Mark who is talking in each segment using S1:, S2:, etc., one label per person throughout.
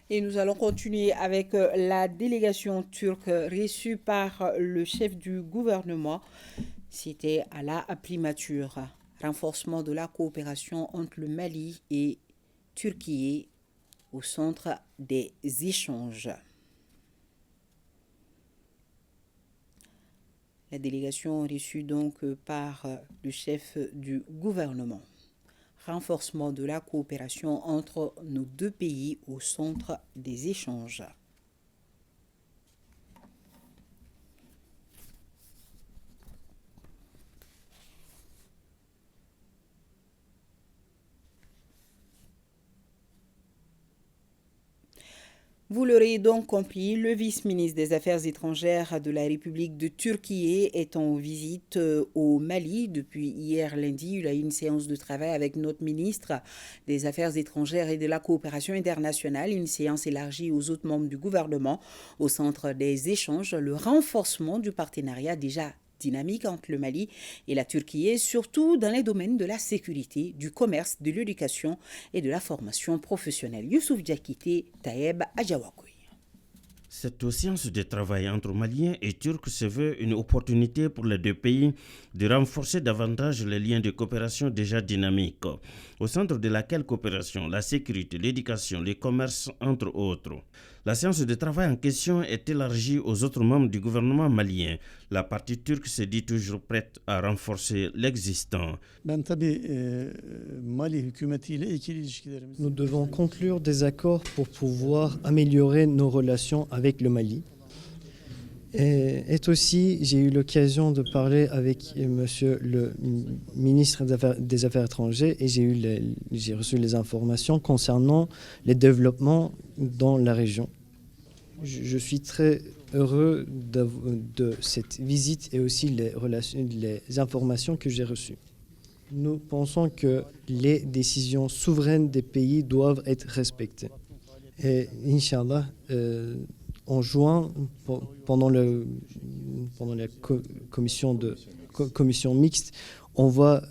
S1: Et nous allons continuer avec la délégation turque reçue par le chef du gouvernement. C'était à la primature. Renforcement de la coopération entre le Mali et Turquie au centre des échanges. La délégation reçue donc par le chef du gouvernement. Renforcement de la coopération entre nos deux pays au centre des échanges. Vous l'aurez donc compris, le vice-ministre des Affaires étrangères de la République de Turquie est en visite au Mali depuis hier lundi. Il a eu une séance de travail avec notre ministre des Affaires étrangères et de la coopération internationale, une séance élargie aux autres membres du gouvernement au centre des échanges, le renforcement du partenariat déjà dynamique entre le Mali et la Turquie, surtout dans les domaines de la sécurité, du commerce, de l'éducation et de la formation professionnelle. Youssouf Diakité, Taïeb Adjawakoui.
S2: Cette séance de travail entre Maliens et Turcs se veut une opportunité pour les deux pays de renforcer davantage les liens de coopération déjà dynamiques, au centre de laquelle coopération, la sécurité, l'éducation, le commerce, entre autres. La séance de travail en question est élargie aux autres membres du gouvernement malien. La partie turque se dit toujours prête à renforcer l'existant.
S3: Nous
S4: devons conclure des accords pour pouvoir améliorer nos relations avec le Mali. Et aussi, j'ai eu l'occasion de parler avec monsieur le ministre des Affaires étrangères et j'ai reçu les informations concernant les développements dans la région. Je suis très heureux de cette visite et aussi les informations que j'ai reçues. Nous pensons que les décisions souveraines des pays doivent être respectées. Et Inch'Allah, en juin, pendant la commission mixte, on va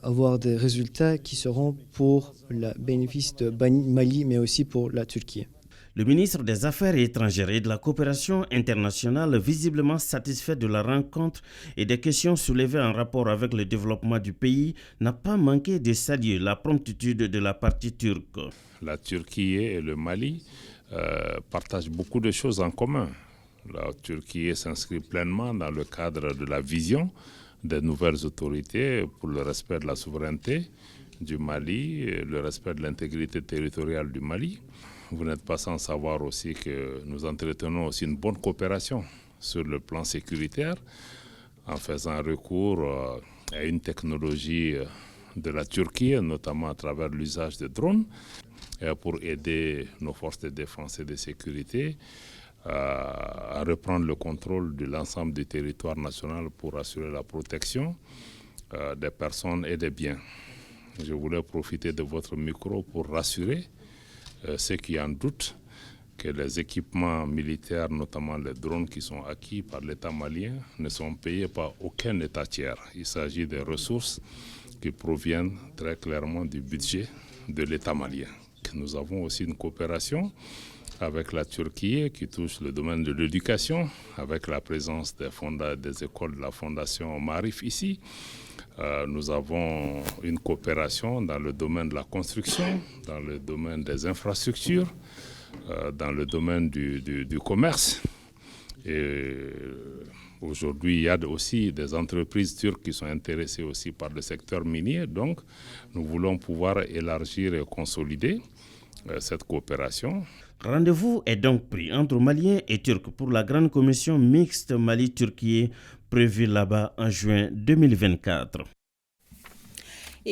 S4: avoir des résultats qui seront pour le bénéfice de Mali, mais aussi pour la Turquie.
S2: Le ministre des Affaires étrangères et de la coopération internationale, visiblement satisfait de la rencontre et des questions soulevées en rapport avec le développement du pays, n'a pas manqué de saluer la promptitude de la partie turque.
S5: La Turquie et le Mali partagent beaucoup de choses en commun. La Turquie s'inscrit pleinement dans le cadre de la vision des nouvelles autorités pour le respect de la souveraineté du Mali et le respect de l'intégrité territoriale du Mali. Vous n'êtes pas sans savoir aussi que nous entretenons aussi une bonne coopération sur le plan sécuritaire en faisant recours à une technologie de la Turquie, notamment à travers l'usage de drones, pour aider nos forces de défense et de sécurité à reprendre le contrôle de l'ensemble du territoire national pour assurer la protection des personnes et des biens. Je voulais profiter de votre micro pour rassurer ceux qui en doutent que les équipements militaires, notamment les drones qui sont acquis par l'État malien, ne sont payés par aucun État tiers. Il s'agit des ressources qui proviennent très clairement du budget de l'État malien. Nous avons aussi une coopération avec la Turquie qui touche le domaine de l'éducation, avec la présence des écoles de la Fondation Marif ici. Nous avons une coopération dans le domaine de la construction, dans le domaine des infrastructures, dans le domaine du commerce. Et aujourd'hui, il y a aussi des entreprises turques qui sont intéressées aussi par le secteur minier. Donc, nous voulons pouvoir élargir et consolider cette coopération.
S2: Rendez-vous est donc pris entre Maliens et Turcs pour la grande commission mixte Mali-Turquie prévue là-bas en juin 2024.